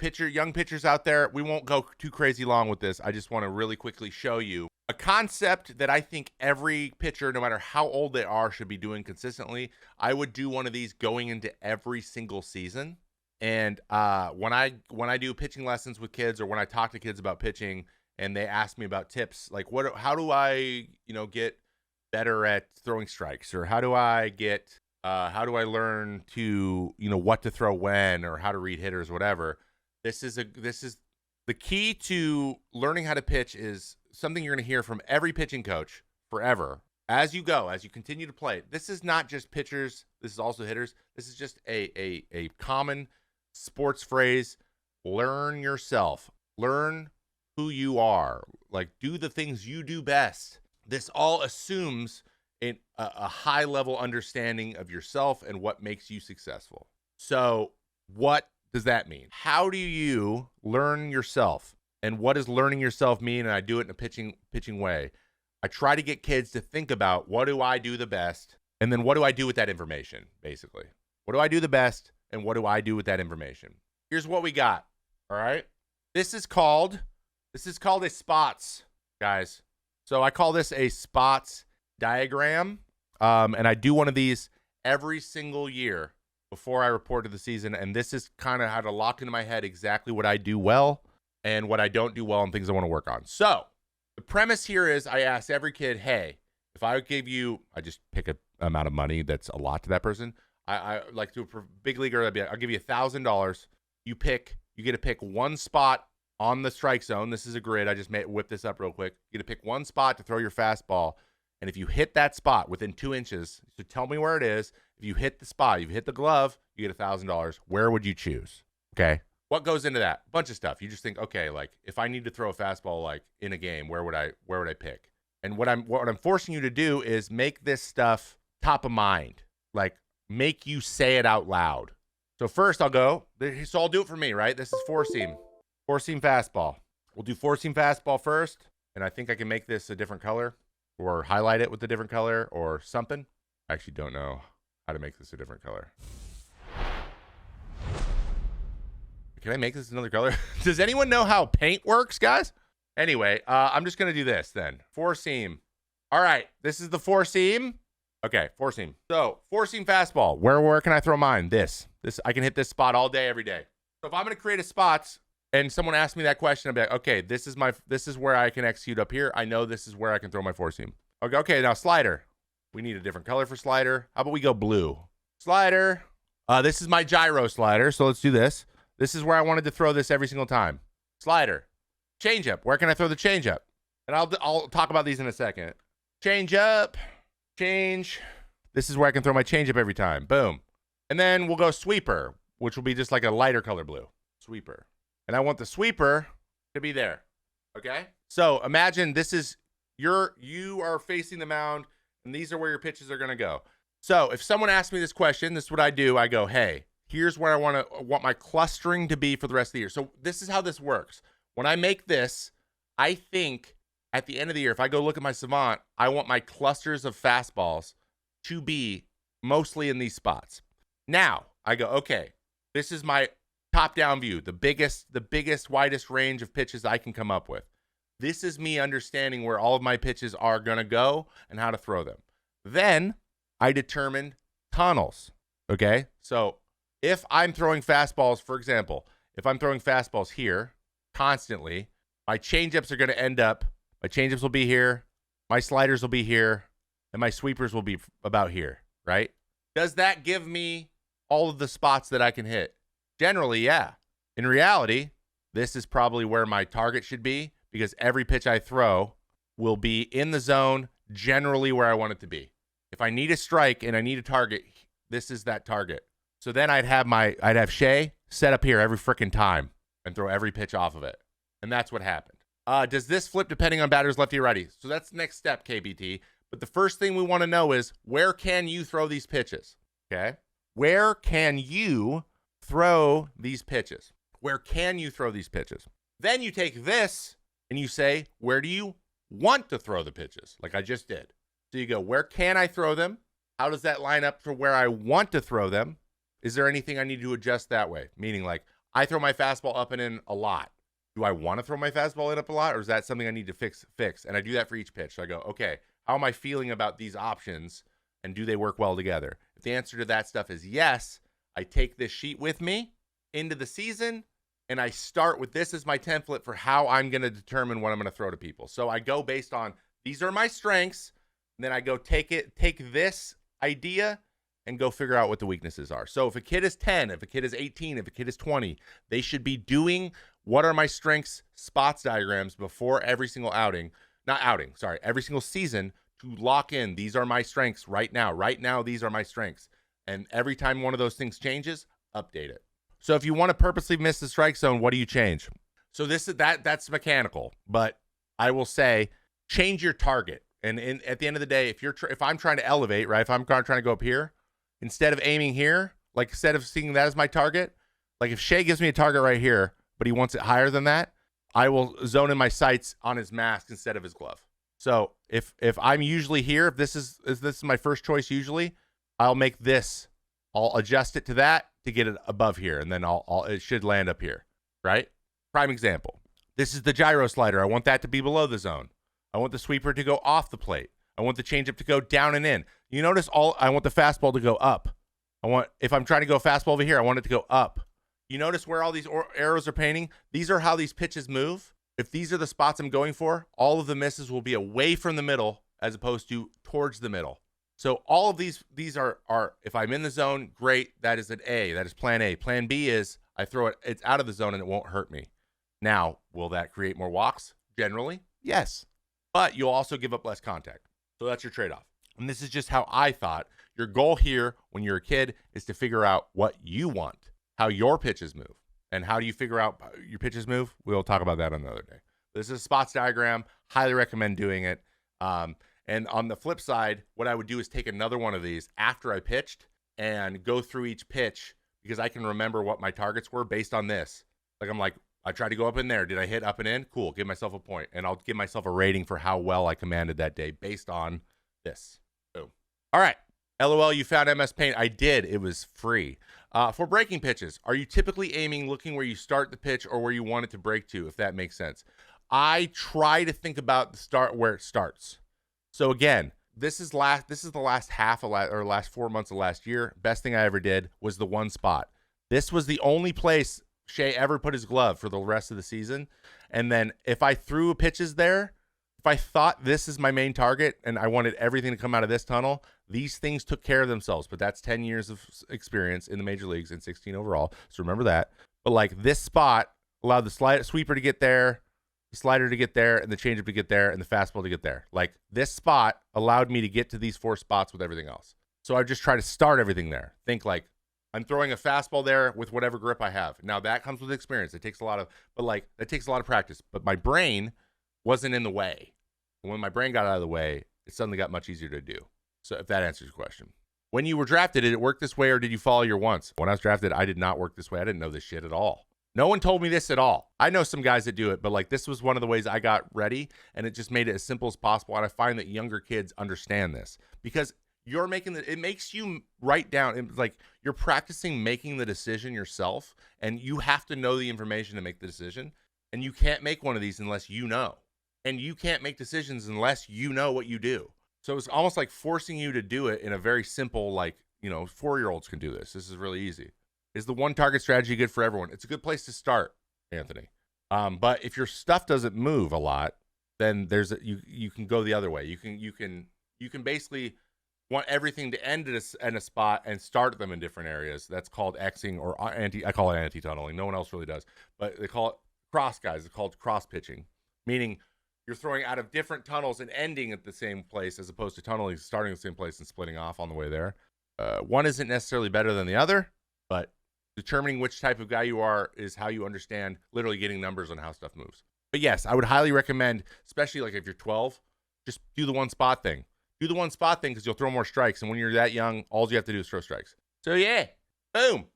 young pitchers out there, we won't go too crazy long with this. I just want to really quickly show you a concept that I think every pitcher, no matter how old they are, should be doing consistently. I would do one of these going into every single season. And when I do pitching lessons with kids, or when I talk to kids about pitching and they ask me about tips, like how do I, get better at throwing strikes, or how do I learn to, what to throw when, or how to read hitters, whatever. This is the key to learning how to pitch, is something you're going to hear from every pitching coach forever as you continue to play. This is not just pitchers. This is also hitters. This is just a common sports phrase. Learn yourself. Learn who you are. Like, do the things you do best. This all assumes a high level understanding of yourself and what makes you successful. So what does that mean? How do you learn yourself? And what does learning yourself mean? And I do it in a pitching way. I try to get kids to think about, what do I do the best? And then what do I do with that information, basically? What do I do the best? And what do I do with that information? Here's what we got. All right. This is called a spots, guys. So I call this a spots diagram. And I do one of these every single year before I report to the season. And this is kind of how to lock into my head exactly what I do well and what I don't do well and things I want to work on. So the premise here is, I ask every kid, hey, if I gave you, I just pick an amount of money that's a lot to that person. I like to, for big leaguer, I'll give you $1,000. You get to pick one spot on the strike zone. This is a grid. I just whip this up real quick. You get to pick one spot to throw your fastball. And if you hit that spot within 2 inches, so tell me where it is. If you hit the spot, you hit the glove, you get $1,000. Where would you choose? Okay. What goes into that? A bunch of stuff. You just think, okay, like, if I need to throw a fastball, like, in a game, where would I pick? And what I'm forcing you to do is make this stuff top of mind. Like, make you say it out loud. So first I'll do it for me, right? This is four seam fastball. We'll do four seam fastball first. And I think I can make this a different color, or highlight it with a different color or something. I actually don't know how to make this a different color. Can I make this another color? Does anyone know how paint works, guys? Anyway, I'm just going to do this then. Four seam. All right, this is the four seam. Okay, four seam. So, four seam fastball. Where can I throw mine? This. I can hit this spot all day, every day. So if I'm going to create a spots and someone asks me that question, I'll be like, okay, this is where I can execute up here. I know this is where I can throw my four seam. Okay, now slider. We need a different color for slider. How about we go blue? Slider. This is my gyro slider, so let's do this. This is where I wanted to throw this every single time. Slider. Changeup. Where can I throw the changeup? And I'll talk about these in a second. Changeup. Change. This is where I can throw my changeup every time. Boom. And then we'll go sweeper, which will be just like a lighter color blue. Sweeper. And I want the sweeper to be there. Okay? So imagine this is you are facing the mound, and these are where your pitches are going to go. So if someone asks me this question, this is what I do. I go, hey, here's where I want my clustering to be for the rest of the year. So this is how this works. When I make this, I think at the end of the year, if I go look at my Savant, I want my clusters of fastballs to be mostly in these spots. Now I go, okay, this is my top-down view, the biggest, widest range of pitches I can come up with. This is me understanding where all of my pitches are going to go and how to throw them. Then I determine tunnels, okay? So if I'm throwing fastballs, for example, if I'm throwing fastballs here constantly, my changeups are going to end up, my changeups will be here, my sliders will be here, and my sweepers will be about here, right? Does that give me all of the spots that I can hit? Generally, yeah. In reality, this is probably where my target should be, because every pitch I throw will be in the zone, generally where I want it to be. If I need a strike and I need a target, this is that target. So then I'd have Shea set up here every freaking time and throw every pitch off of it. And that's what happened. Does this flip depending on batters lefty or righty? So that's the next step, KBT. But the first thing we want to know is, where can you throw these pitches? Okay? Where can you throw these pitches? Where can you throw these pitches? Then you take this and you say, where do you want to throw the pitches? Like I just did. So you go, where can I throw them? How does that line up for where I want to throw them? Is there anything I need to adjust that way? Meaning, like, I throw my fastball up and in a lot. Do I want to throw my fastball in up a lot, or is that something I need to fix? And I do that for each pitch. So I go, okay, how am I feeling about these options, and do they work well together? If the answer to that stuff is yes, I take this sheet with me into the season, and I start with this as my template for how I'm going to determine what I'm going to throw to people. So I go based on these are my strengths, and then I go take this idea and go figure out what the weaknesses are. So if a kid is 10, if a kid is 18, if a kid is 20, they should be doing what are my strengths spots diagrams before every single every single season to lock in. These are my strengths right now. Right now, these are my strengths. And every time one of those things changes, update it. So if you want to purposely miss the strike zone, what do you change? So that's mechanical, but I will say change your target. And at the end of the day, if I'm trying to elevate, right? If I'm trying to go up here, instead of aiming here, like instead of seeing that as my target, like if Shea gives me a target right here, but he wants it higher than that, I will zone in my sights on his mask instead of his glove. So if I'm usually here, if this is my first choice usually, I'll make this, I'll adjust it to that to get it above here, and then it should land up here, right? Prime example. This is the gyro slider. I want that to be below the zone. I want the sweeper to go off the plate. I want the changeup to go down and in. You notice I want the fastball to go up. If I'm trying to go fastball over here, I want it to go up. You notice where all these arrows are painting? These are how these pitches move. If these are the spots I'm going for, all of the misses will be away from the middle as opposed to towards the middle. So all of these are if I'm in the zone, great. That is an A. That is plan A. Plan B is I throw it's out of the zone and it won't hurt me. Now, will that create more walks? Generally, yes. But you'll also give up less contact. So that's your trade-off. And this is just how I thought. Your goal here when you're a kid is to figure out what you want, how your pitches move. And how do you figure out your pitches move? We'll talk about that another day. This is a spots diagram. Highly recommend doing it. And on the flip side, what I would do is take another one of these after I pitched and go through each pitch because I can remember what my targets were based on this. Like I'm like, I tried to go up in there. Did I hit up and in? Cool. Give myself a point. And I'll give myself a rating for how well I commanded that day based on this. Boom. All right. LOL, you found MS Paint. I did. It was free. For breaking pitches, are you typically aiming looking where you start the pitch or where you want it to break to, if that makes sense? I try to think about the start where it starts. So again, this is the last half of or last 4 months of last year. Best thing I ever did was the one spot. This was the only place Shea ever put his glove for the rest of the season. And then if I threw pitches there, if I thought this is my main target and I wanted everything to come out of this tunnel, these things took care of themselves. But that's 10 years of experience in the major leagues and 16 overall. So remember that. But like this spot allowed the sweeper to get there, the slider to get there, and the changeup to get there, and the fastball to get there. Like this spot allowed me to get to these 4 spots with everything else. So I just try to start everything there. Think like I'm throwing a fastball there with whatever grip I have. Now that comes with experience. It takes a lot of practice. But my brain wasn't in the way. And when my brain got out of the way, it suddenly got much easier to do. So if that answers your question. When you were drafted, did it work this way or did you follow your wants? When I was drafted, I did not work this way. I didn't know this shit at all. No one told me this at all. I know some guys that do it, but like this was one of the ways I got ready, and it just made it as simple as possible. And I find that younger kids understand this because it makes you write down. It's like you're practicing making the decision yourself, and you have to know the information to make the decision. And you can't make one of these unless you know, and you can't make decisions unless you know what you do. So it's almost like forcing you to do it in a very simple, 4-year-olds can do this. This is really easy. Is the one target strategy good for everyone? It's a good place to start, Anthony. But if your stuff doesn't move a lot, then you can go the other way. You can basically want everything to end in a spot and start them in different areas. That's called Xing or I call it anti-tunneling. No one else really does. But they call it cross, guys. It's called cross pitching, meaning you're throwing out of different tunnels and ending at the same place as opposed to tunneling, starting at the same place and splitting off on the way there. One isn't necessarily better than the other, but determining which type of guy you are is how you understand literally getting numbers on how stuff moves. But yes, I would highly recommend, especially like if you're 12, just do the one spot thing. Do the one spot thing because you'll throw more strikes. And when you're that young, all you have to do is throw strikes. So yeah, boom.